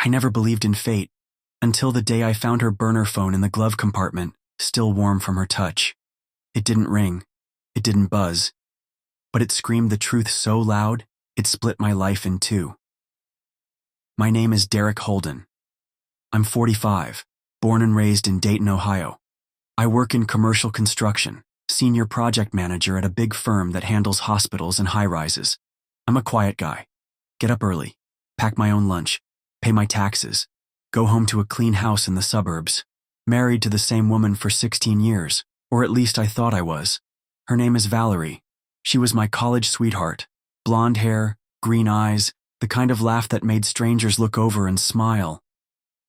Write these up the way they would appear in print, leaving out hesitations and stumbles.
I never believed in fate, until the day I found her burner phone in the glove compartment, still warm from her touch. It didn't ring, it didn't buzz, but it screamed the truth so loud, it split my life in two. My name is Derek Holden. I'm 45, born and raised in Dayton, Ohio. I work in commercial construction, senior project manager at a big firm that handles hospitals and high-rises. I'm a quiet guy. Get up early, pack my own lunch, pay my taxes, go home to a clean house in the suburbs, married to the same woman for 16 years, or at least I thought I was. Her name is Valerie. She was my college sweetheart. Blonde hair, green eyes, the kind of laugh that made strangers look over and smile.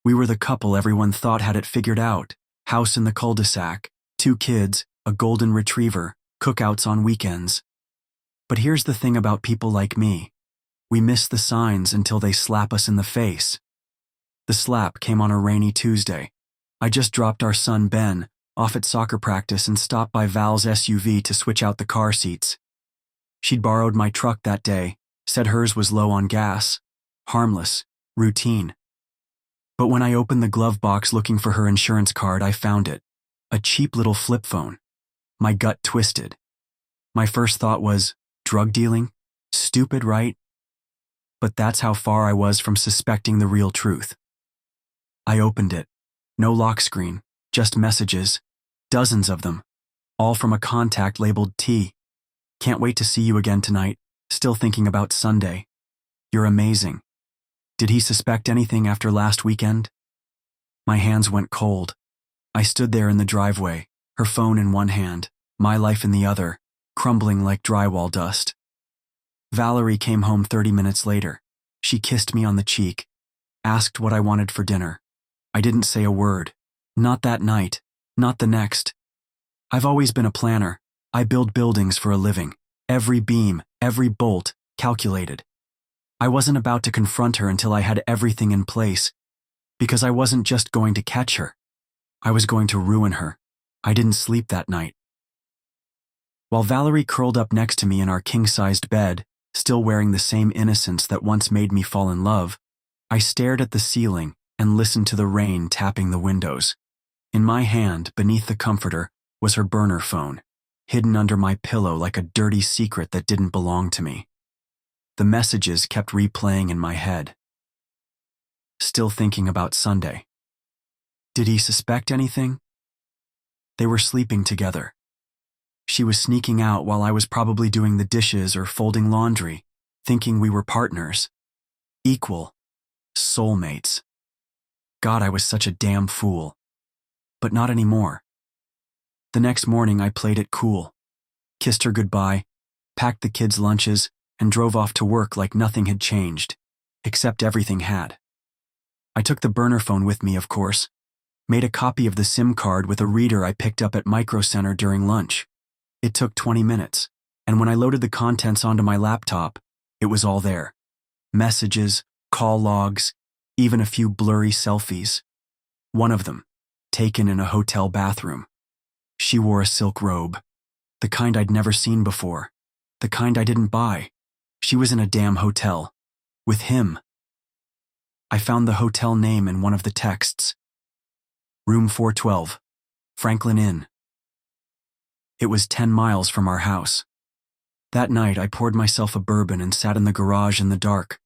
We were the couple everyone thought had it figured out. House in the cul-de-sac, 2 kids, a golden retriever, cookouts on weekends. But here's the thing about people like me. We miss the signs until they slap us in the face. The slap came on a rainy Tuesday. I just dropped our son Ben off at soccer practice and stopped by Val's SUV to switch out the car seats. She'd borrowed my truck that day, said hers was low on gas. Harmless, routine. But when I opened the glove box looking for her insurance card, I found it. A cheap little flip phone. My gut twisted. My first thought was, drug dealing? Stupid, right? But that's how far I was from suspecting the real truth. I opened it. No lock screen, just messages. Dozens of them. All from a contact labeled T. Can't wait to see you again tonight. Still thinking about Sunday. You're amazing. Did he suspect anything after last weekend? My hands went cold. I stood there in the driveway, her phone in one hand, my life in the other, crumbling like drywall dust. Valerie came home 30 minutes later. She kissed me on the cheek, asked what I wanted for dinner. I didn't say a word. Not that night, not the next. I've always been a planner. I build buildings for a living. Every beam, every bolt, calculated. I wasn't about to confront her until I had everything in place, because I wasn't just going to catch her. I was going to ruin her. I didn't sleep that night. While Valerie curled up next to me in our king-sized bed, still wearing the same innocence that once made me fall in love, I stared at the ceiling and listened to the rain tapping the windows. In my hand, beneath the comforter, was her burner phone, hidden under my pillow like a dirty secret that didn't belong to me. The messages kept replaying in my head. Still thinking about Sunday. Did he suspect anything? They were sleeping together. She was sneaking out while I was probably doing the dishes or folding laundry, thinking we were partners. Equal. Soulmates. God, I was such a damn fool. But not anymore. The next morning I played it cool. Kissed her goodbye, packed the kids' lunches, and drove off to work like nothing had changed, except everything had. I took the burner phone with me, of course, made a copy of the SIM card with a reader I picked up at Micro Center during lunch. It took 20 minutes, and when I loaded the contents onto my laptop, it was all there. Messages, call logs, even a few blurry selfies. One of them, taken in a hotel bathroom. She wore a silk robe, the kind I'd never seen before, the kind I didn't buy. She was in a damn hotel. With him. I found the hotel name in one of the texts. Room 412, Franklin Inn. It was 10 miles from our house. That night I poured myself a bourbon and sat in the garage in the dark.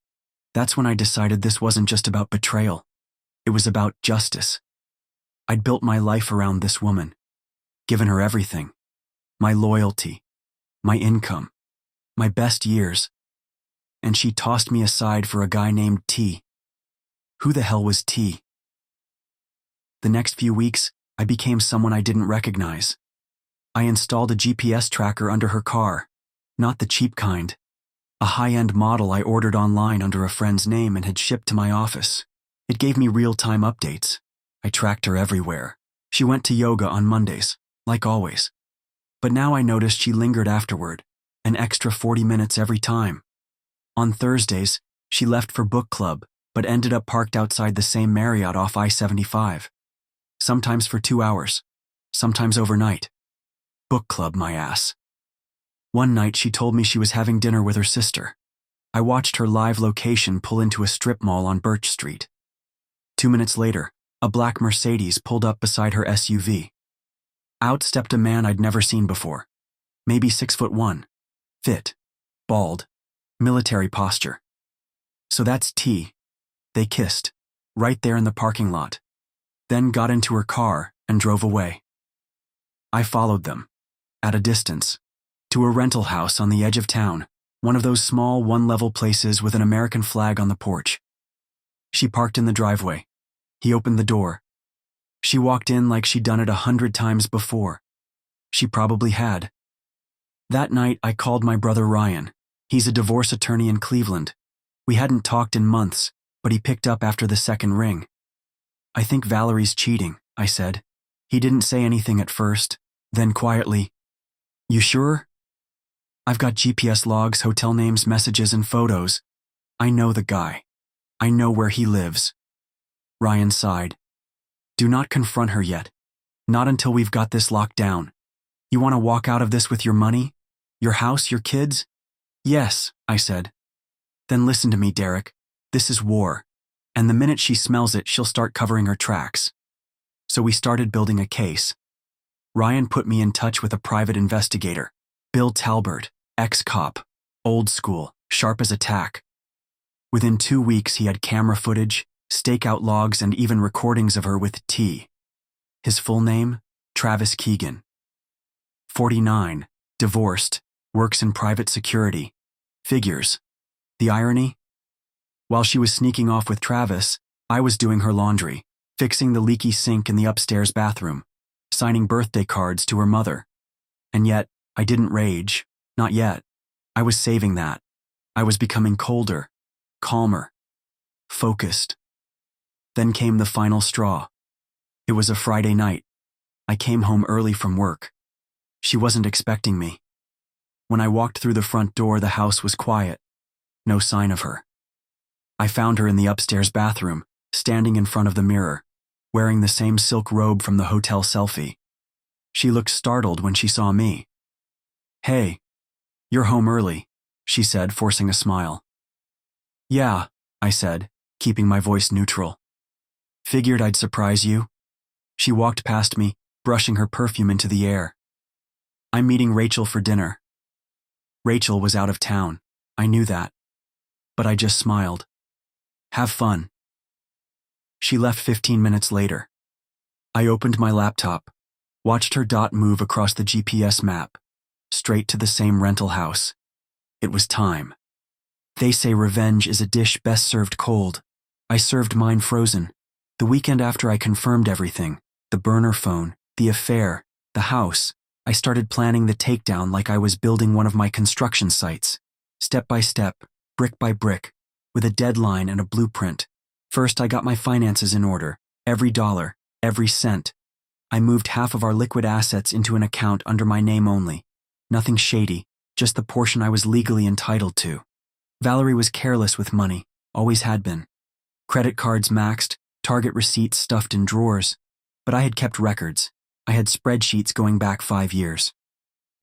That's when I decided this wasn't just about betrayal. It was about justice. I'd built my life around this woman, given her everything. My loyalty, my income, my best years. And she tossed me aside for a guy named T. Who the hell was T? The next few weeks, I became someone I didn't recognize. I installed a GPS tracker under her car, not the cheap kind. A high-end model I ordered online under a friend's name and had shipped to my office. It gave me real-time updates. I tracked her everywhere. She went to yoga on Mondays, like always. But now I noticed she lingered afterward, an extra 40 minutes every time. On Thursdays, she left for book club, but ended up parked outside the same Marriott off I-75. Sometimes for 2 hours, sometimes overnight. Book club, my ass. One night she told me she was having dinner with her sister. I watched her live location pull into a strip mall on Birch Street. 2 minutes later, a black Mercedes pulled up beside her SUV. Out stepped a man I'd never seen before. Maybe 6'1", fit, bald, military posture. So that's T. They kissed, right there in the parking lot, then got into her car and drove away. I followed them, at a distance, to a rental house on the edge of town, one of those small one-level places with an American flag on the porch. She parked in the driveway. He opened the door. She walked in like she'd done it 100 times before. She probably had. That night, I called my brother Ryan. He's a divorce attorney in Cleveland. We hadn't talked in months, but he picked up after the second ring. "I think Valerie's cheating," I said. He didn't say anything at first, then quietly, "You sure?" "I've got GPS logs, hotel names, messages, and photos. I know the guy. I know where he lives." Ryan sighed. "Do not confront her yet. Not until we've got this locked down. You want to walk out of this with your money? Your house, your kids?" "Yes," I said. "Then listen to me, Derek. This is war. And the minute she smells it, she'll start covering her tracks." So we started building a case. Ryan put me in touch with a private investigator, Bill Talbert, ex-cop, old school, sharp as a tack. Within 2 weeks, he had camera footage, stakeout logs, and even recordings of her with T. His full name? Travis Keegan. 49, divorced, works in private security. Figures. The irony? While she was sneaking off with Travis, I was doing her laundry, fixing the leaky sink in the upstairs bathroom, signing birthday cards to her mother. And yet, I didn't rage. Not yet. I was saving that. I was becoming colder, calmer, focused. Then came the final straw. It was a Friday night. I came home early from work. She wasn't expecting me. When I walked through the front door, the house was quiet. No sign of her. I found her in the upstairs bathroom, standing in front of the mirror, wearing the same silk robe from the hotel selfie. She looked startled when she saw me. "Hey, you're home early," she said, forcing a smile. "Yeah," I said, keeping my voice neutral. "Figured I'd surprise you." She walked past me, brushing her perfume into the air. "I'm meeting Rachel for dinner." Rachel was out of town. I knew that. But I just smiled. "Have fun." She left 15 minutes later. I opened my laptop, watched her dot move across the GPS map, straight to the same rental house. It was time. They say revenge is a dish best served cold. I served mine frozen. The weekend after I confirmed everything, the burner phone, the affair, the house, I started planning the takedown like I was building one of my construction sites. Step by step, brick by brick, with a deadline and a blueprint. First, I got my finances in order. Every dollar, every cent. I moved half of our liquid assets into an account under my name only. Nothing shady, just the portion I was legally entitled to. Valerie was careless with money, always had been. Credit cards maxed, Target receipts stuffed in drawers. But I had kept records. I had spreadsheets going back 5 years.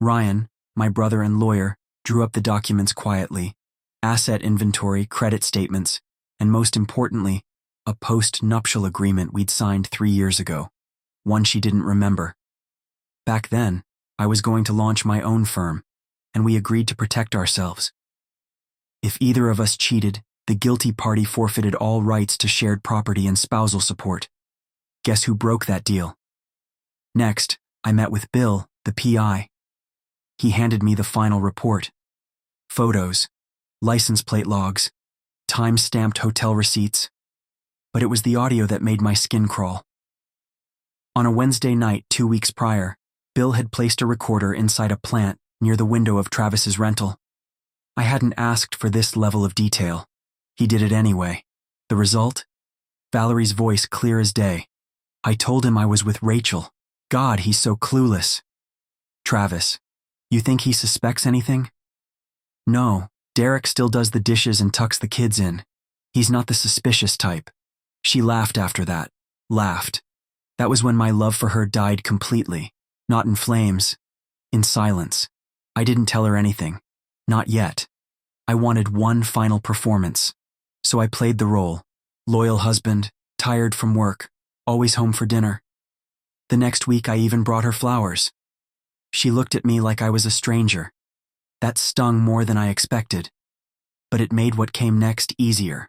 Ryan, my brother and lawyer, drew up the documents quietly. Asset inventory, credit statements, and most importantly, a post-nuptial agreement we'd signed 3 years ago. One she didn't remember. Back then, I was going to launch my own firm, and we agreed to protect ourselves. If either of us cheated, the guilty party forfeited all rights to shared property and spousal support. Guess who broke that deal? Next, I met with Bill, the PI. He handed me the final report. Photos, license plate logs, time-stamped hotel receipts. But it was the audio that made my skin crawl. On a Wednesday night 2 weeks prior, Bill had placed a recorder inside a plant near the window of Travis's rental. I hadn't asked for this level of detail. He did it anyway. The result? Valerie's voice clear as day. I told him I was with Rachel. God, he's so clueless. Travis, you think he suspects anything? No, Derek still does the dishes and tucks the kids in. He's not the suspicious type. She laughed after that. Laughed. That was when my love for her died completely. Not in flames. In silence. I didn't tell her anything. Not yet. I wanted one final performance. So I played the role. Loyal husband, tired from work, always home for dinner. The next week I even brought her flowers. She looked at me like I was a stranger. That stung more than I expected, but it made what came next easier.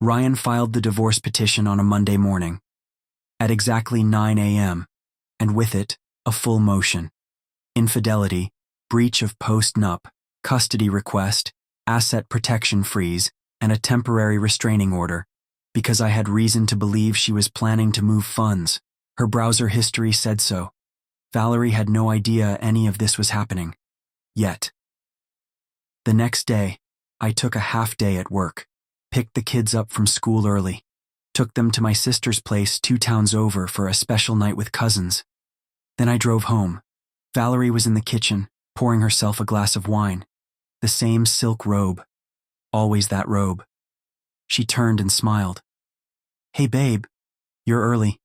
Ryan filed the divorce petition on a Monday morning, at exactly 9 a.m., and with it, a full motion. Infidelity, breach of post-nup, custody request, asset protection freeze, and a temporary restraining order, because I had reason to believe she was planning to move funds. Her browser history said so. Valerie had no idea any of this was happening. Yet. The next day, I took a half day at work, picked the kids up from school early, took them to my sister's place 2 towns over for a special night with cousins. Then I drove home. Valerie was in the kitchen, pouring herself a glass of wine. The same silk robe. Always that robe. She turned and smiled. "Hey babe, you're early."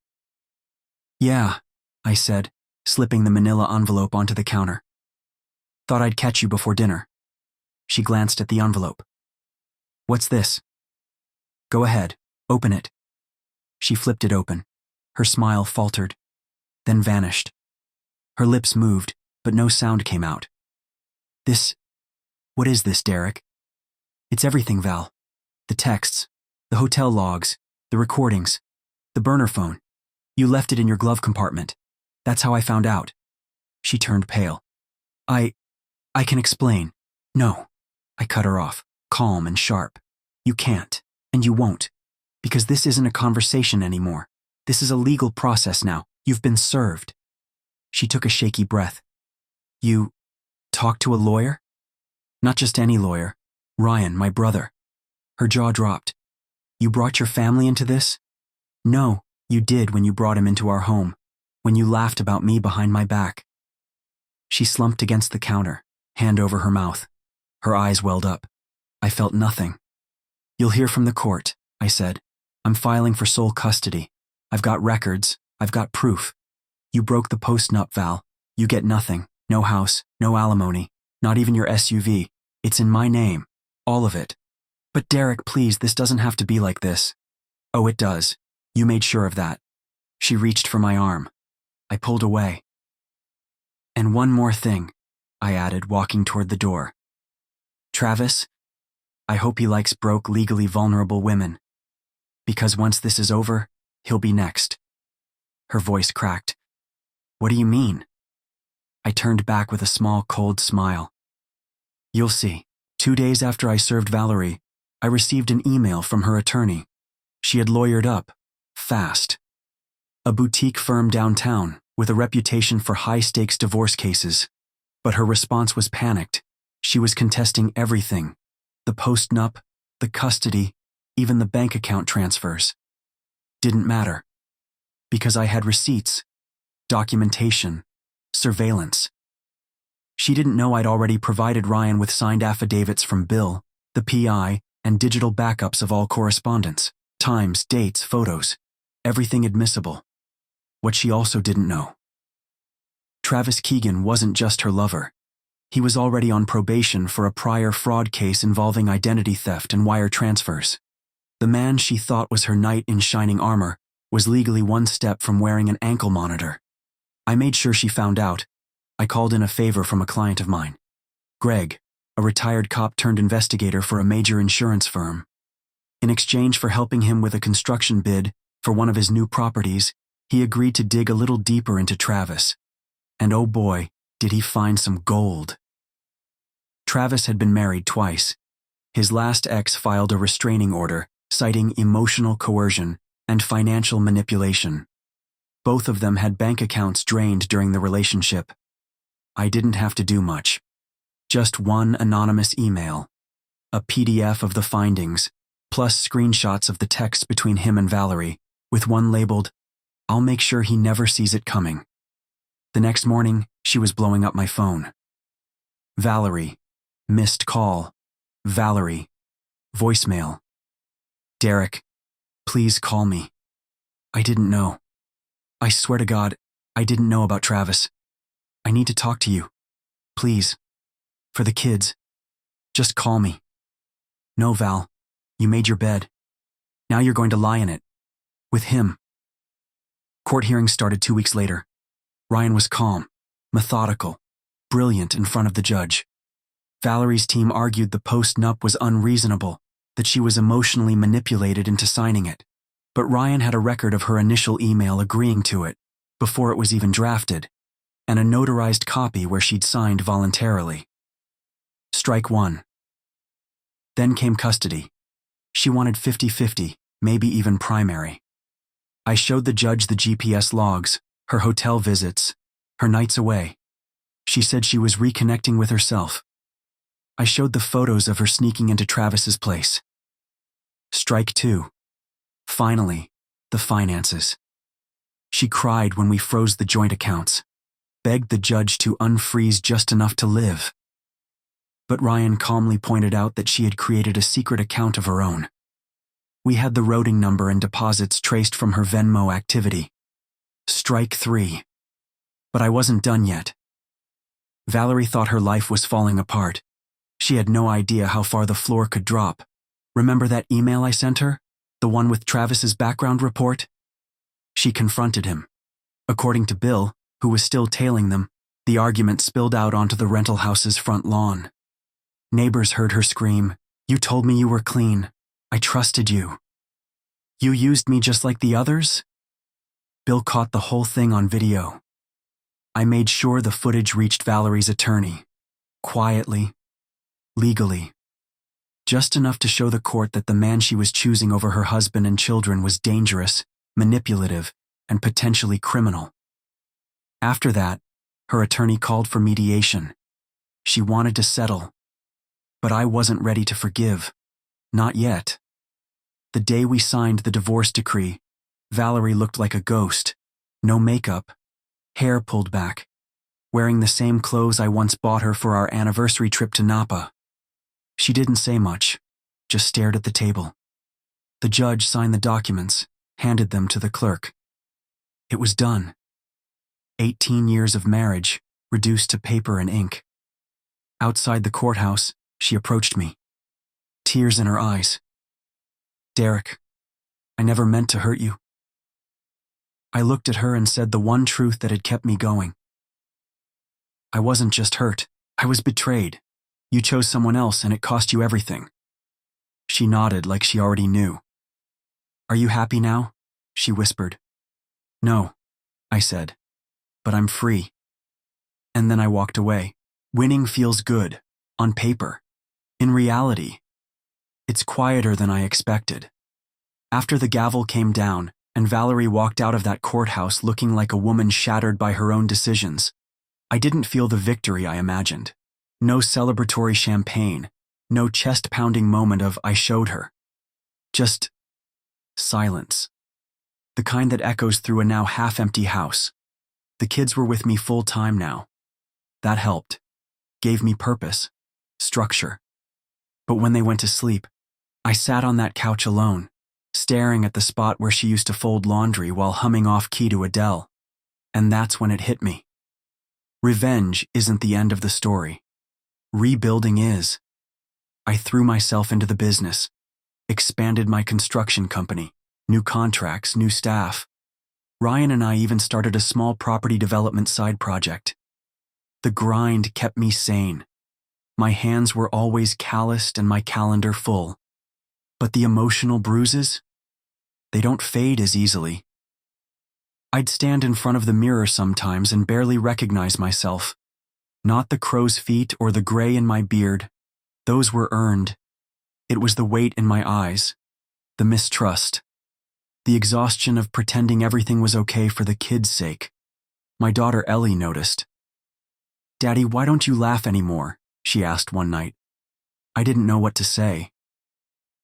"Yeah," I said, slipping the manila envelope onto the counter. "Thought I'd catch you before dinner." She glanced at the envelope. "What's this?" "Go ahead, open it." She flipped it open. Her smile faltered, then vanished. Her lips moved, but no sound came out. What is this, Derek?" "It's everything, Val. The texts, the hotel logs, the recordings, the burner phone. You left it in your glove compartment. That's how I found out." She turned pale. I can explain." "No." I cut her off, calm and sharp. "You can't, and you won't, because this isn't a conversation anymore. This is a legal process now. You've been served." She took a shaky breath. "You talked to a lawyer?" "Not just any lawyer. Ryan, my brother." Her jaw dropped. "You brought your family into this?" "No, you did when you brought him into our home, when you laughed about me behind my back." She slumped against the counter, hand over her mouth. Her eyes welled up. I felt nothing. "You'll hear from the court," I said. "I'm filing for sole custody. I've got records. I've got proof. You broke the post-nup, Val. You get nothing. No house, no alimony, not even your SUV. It's in my name. All of it." "But Derek, please, this doesn't have to be like this." "Oh, it does. You made sure of that." She reached for my arm. I pulled away. "And one more thing," I added, walking toward the door. "Travis, I hope he likes broke, legally vulnerable women. Because once this is over, he'll be next." Her voice cracked. "What do you mean?" I turned back with a small, cold smile. "You'll see. 2 days after I served Valerie, I received an email from her attorney. She had lawyered up. Fast. A boutique firm downtown with a reputation for high-stakes divorce cases. But her response was panicked. She was contesting everything. The post-nup, the custody, even the bank account transfers. Didn't matter. Because I had receipts, documentation, surveillance. She didn't know I'd already provided Ryan with signed affidavits from Bill, the PI, and digital backups of all correspondence, times, dates, photos, everything admissible. What she also didn't know. Travis Keegan wasn't just her lover. He was already on probation for a prior fraud case involving identity theft and wire transfers. The man she thought was her knight in shining armor was legally one step from wearing an ankle monitor. I made sure she found out. I called in a favor from a client of mine. Greg, a retired cop turned investigator for a major insurance firm. In exchange for helping him with a construction bid for one of his new properties, he agreed to dig a little deeper into Travis. And oh boy, did he find some gold. Travis had been married twice. His last ex filed a restraining order, citing emotional coercion and financial manipulation. Both of them had bank accounts drained during the relationship. I didn't have to do much. Just one anonymous email, a PDF of the findings, plus screenshots of the texts between him and Valerie, with one labeled, "I'll make sure he never sees it coming." The next morning, she was blowing up my phone. Valerie, missed call. Valerie, voicemail. "Derek, please call me. I didn't know. I swear to God, I didn't know about Travis. I need to talk to you. Please. For the kids. Just call me." "No, Val. You made your bed. Now you're going to lie in it. With him. Court hearings started 2 weeks later. Ryan was calm, methodical, brilliant in front of the judge. Valerie's team argued the post-nup was unreasonable, that she was emotionally manipulated into signing it. But Ryan had a record of her initial email agreeing to it, before it was even drafted, and a notarized copy where she'd signed voluntarily. Strike one. Then came custody. She wanted 50-50, maybe even primary. I showed the judge the GPS logs, her hotel visits, her nights away. She said she was reconnecting with herself. I showed the photos of her sneaking into Travis's place. Strike two. Finally, the finances. She cried when we froze the joint accounts, begged the judge to unfreeze just enough to live. But Ryan calmly pointed out that she had created a secret account of her own. We had the routing number and deposits traced from her Venmo activity. Strike three. But I wasn't done yet. Valerie thought her life was falling apart. She had no idea how far the floor could drop. Remember that email I sent her? The one with Travis's background report? She confronted him. According to Bill, who was still tailing them, the argument spilled out onto the rental house's front lawn. Neighbors heard her scream, "You told me you were clean. I trusted you. You used me just like the others?" Bill caught the whole thing on video. I made sure the footage reached Valerie's attorney. Quietly. Legally. Just enough to show the court that the man she was choosing over her husband and children was dangerous, manipulative, and potentially criminal. After that, her attorney called for mediation. She wanted to settle. But I wasn't ready to forgive. Not yet. The day we signed the divorce decree, Valerie looked like a ghost. No makeup, hair pulled back, wearing the same clothes I once bought her for our anniversary trip to Napa. She didn't say much, just stared at the table. The judge signed the documents, handed them to the clerk. It was done. 18 years of marriage, reduced to paper and ink. Outside the courthouse, she approached me, tears in her eyes. "Derek, I never meant to hurt you." I looked at her and said the one truth that had kept me going. "I wasn't just hurt, I was betrayed. You chose someone else and it cost you everything." She nodded like she already knew. "Are you happy now?" she whispered. "No," I said, "but I'm free." And then I walked away. Winning feels good, on paper. In reality, it's quieter than I expected. After the gavel came down, and Valerie walked out of that courthouse looking like a woman shattered by her own decisions, I didn't feel the victory I imagined. No celebratory champagne, no chest-pounding moment of "I showed her." Just silence. The kind that echoes through a now half-empty house. The kids were with me full-time now. That helped. Gave me purpose, structure. But when they went to sleep, I sat on that couch alone, staring at the spot where she used to fold laundry while humming off key to Adele. And that's when it hit me. Revenge isn't the end of the story. Rebuilding is. I threw myself into the business, expanded my construction company, new contracts, new staff. Ryan and I even started a small property development side project. The grind kept me sane. My hands were always calloused and my calendar full. But the emotional bruises? They don't fade as easily. I'd stand in front of the mirror sometimes and barely recognize myself. Not the crow's feet or the gray in my beard. Those were earned. It was the weight in my eyes, the mistrust, the exhaustion of pretending everything was okay for the kids' sake. My daughter Ellie noticed. "Daddy, why don't you laugh anymore?" she asked one night. I didn't know what to say.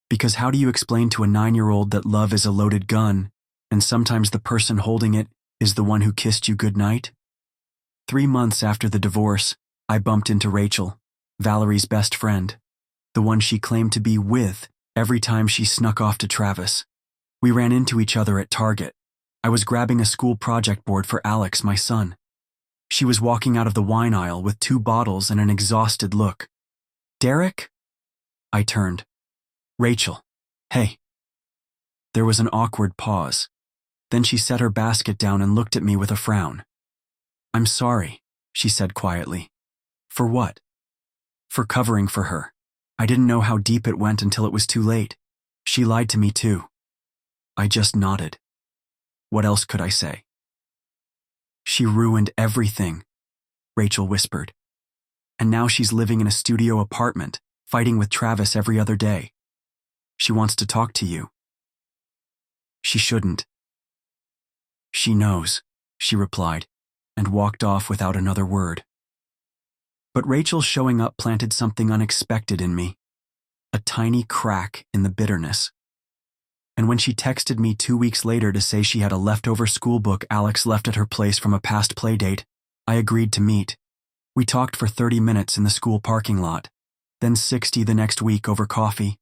Because how do you explain to a 9-year-old that love is a loaded gun, and sometimes the person holding it is the one who kissed you goodnight? 3 months after the divorce, I bumped into Rachel, Valerie's best friend, the one she claimed to be with every time she snuck off to Travis. We ran into each other at Target. I was grabbing a school project board for Alex, my son. She was walking out of the wine aisle with 2 bottles and an exhausted look. "Derek?" I turned. "Rachel. Hey." There was an awkward pause. Then she set her basket down and looked at me with a frown. "I'm sorry," she said quietly. "For what?" "For covering for her. I didn't know how deep it went until it was too late. She lied to me too." I just nodded. What else could I say? "She ruined everything," Rachel whispered. "And now she's living in a studio apartment, fighting with Travis every other day. She wants to talk to you." "She shouldn't." "She knows," she replied, and walked off without another word. But Rachel showing up planted something unexpected in me, a tiny crack in the bitterness. And when she texted me 2 weeks later to say she had a leftover school book Alex left at her place from a past play date, I agreed to meet. We talked for 30 minutes in the school parking lot, then 60 the next week over coffee.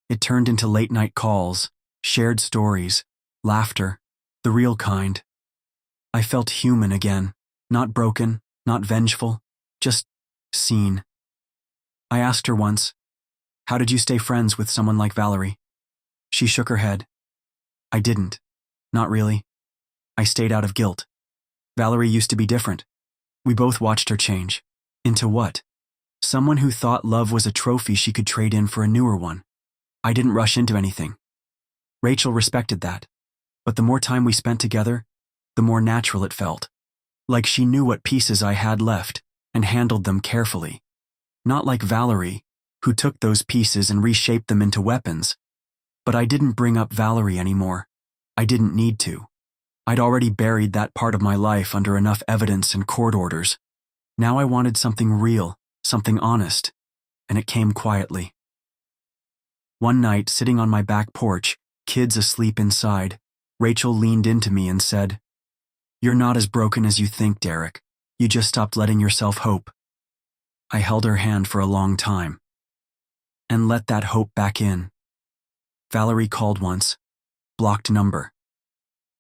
It turned into late-night calls, shared stories, laughter, the real kind. I felt human again, not broken, not vengeful, just seen. I asked her once, "How did you stay friends with someone like Valerie?" She shook her head. "I didn't. Not really. I stayed out of guilt. Valerie used to be different. We both watched her change. Into what? Someone who thought love was a trophy she could trade in for a newer one. I didn't rush into anything." Rachel respected that. But the more time we spent together, the more natural it felt. Like she knew what pieces I had left and handled them carefully. Not like Valerie, who took those pieces and reshaped them into weapons. But I didn't bring up Valerie anymore. I didn't need to. I'd already buried that part of my life under enough evidence and court orders. Now I wanted something real, something honest, and it came quietly. One night, sitting on my back porch, kids asleep inside, Rachel leaned into me and said, "You're not as broken as you think, Derek. You just stopped letting yourself hope." I held her hand for a long time. And let that hope back in. Valerie called once. Blocked number.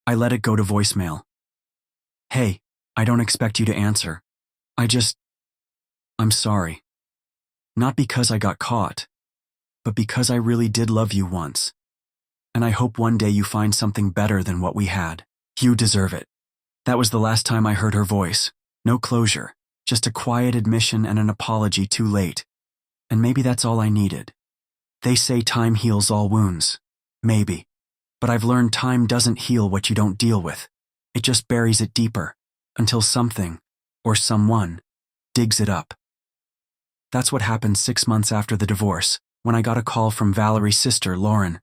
I let it go to voicemail. "Hey, I don't expect you to answer. I'm sorry. Not because I got caught, but because I really did love you once. And I hope one day you find something better than what we had. You deserve it." That was the last time I heard her voice. No closure, just a quiet admission and an apology too late. And maybe that's all I needed. They say time heals all wounds. Maybe. But I've learned time doesn't heal what you don't deal with. It just buries it deeper, until something, or someone, digs it up. That's what happened 6 months after the divorce, when I got a call from Valerie's sister, Lauren.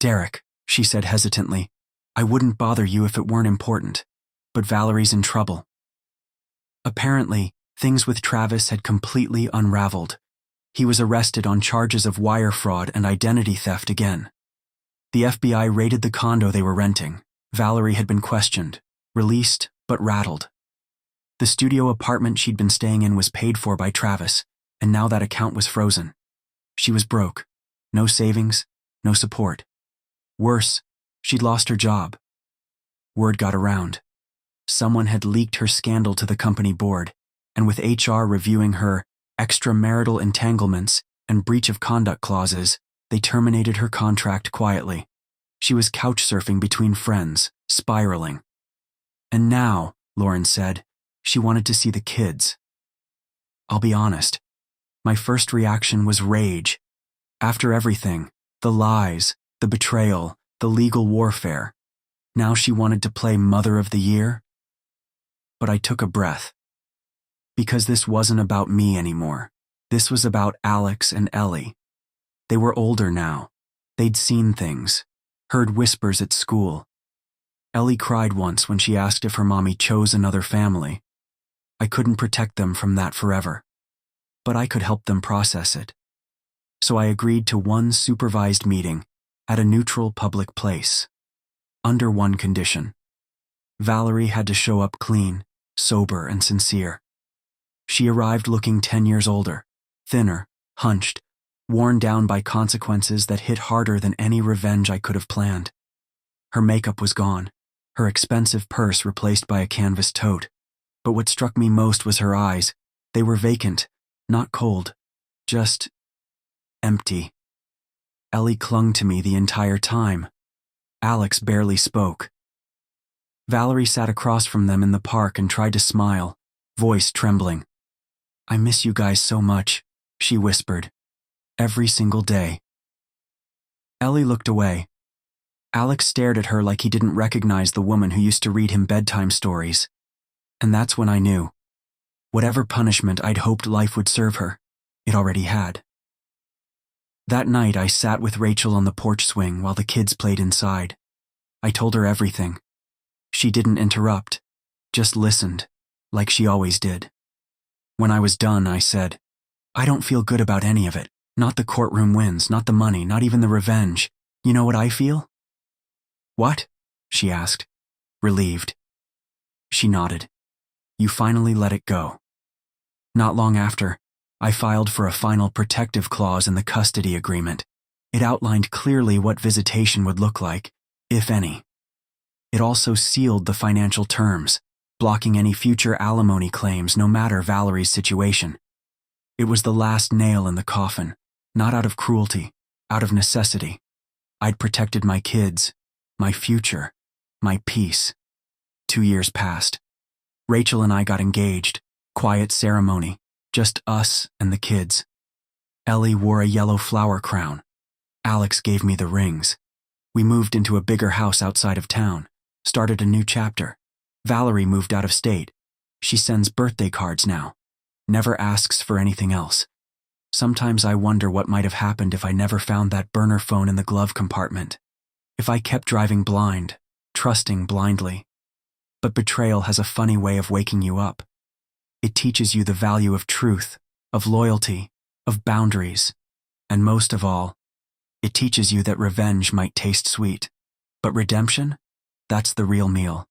"Derek," she said hesitantly, "I wouldn't bother you if it weren't important, but Valerie's in trouble." Apparently, things with Travis had completely unraveled. He was arrested on charges of wire fraud and identity theft again. The FBI raided the condo they were renting. Valerie had been questioned, released, but rattled. The studio apartment she'd been staying in was paid for by Travis, and now that account was frozen. She was broke. No savings, no support. Worse, she'd lost her job. Word got around. Someone had leaked her scandal to the company board, and with HR reviewing her extramarital entanglements and breach of conduct clauses, they terminated her contract quietly. She was couch surfing between friends, spiraling. And now, Lauren said, she wanted to see the kids. I'll be honest, my first reaction was rage. After everything, the lies, the betrayal, the legal warfare, now she wanted to play Mother of the Year? But I took a breath. Because this wasn't about me anymore. This was about Alex and Ellie. They were older now. They'd seen things, heard whispers at school. Ellie cried once when she asked if her mommy chose another family. I couldn't protect them from that forever, but I could help them process it. So I agreed to one supervised meeting at a neutral public place, under one condition. Valerie had to show up clean, sober, and sincere. She arrived looking 10 years older, thinner, hunched, worn down by consequences that hit harder than any revenge I could have planned. Her makeup was gone, her expensive purse replaced by a canvas tote. But what struck me most was her eyes. They were vacant, not cold, just empty. Ellie clung to me the entire time. Alex barely spoke, Valerie sat across from them in the park and tried to smile, voice trembling. "I miss you guys so much," she whispered. "Every single day." Ellie looked away. Alex stared at her like he didn't recognize the woman who used to read him bedtime stories. And that's when I knew. Whatever punishment I'd hoped life would serve her, it already had. That night I sat with Rachel on the porch swing while the kids played inside. I told her everything. She didn't interrupt, just listened, like she always did. When I was done, I said, "I don't feel good about any of it. Not the courtroom wins, not the money, not even the revenge. You know what I feel?" "What?" she asked, relieved. She nodded. "You finally let it go." Not long after, I filed for a final protective clause in the custody agreement. It outlined clearly what visitation would look like, if any. It also sealed the financial terms, blocking any future alimony claims no matter Valerie's situation. It was the last nail in the coffin, not out of cruelty, out of necessity. I'd protected my kids, my future, my peace. 2 years passed. Rachel and I got engaged, quiet ceremony, just us and the kids. Ellie wore a yellow flower crown. Alex gave me the rings. We moved into a bigger house outside of town, started a new chapter. Valerie moved out of state. She sends birthday cards now, never asks for anything else. Sometimes I wonder what might have happened if I never found that burner phone in the glove compartment. If I kept driving blind, trusting blindly. But betrayal has a funny way of waking you up. It teaches you the value of truth, of loyalty, of boundaries, and most of all, it teaches you that revenge might taste sweet, but redemption, that's the real meal.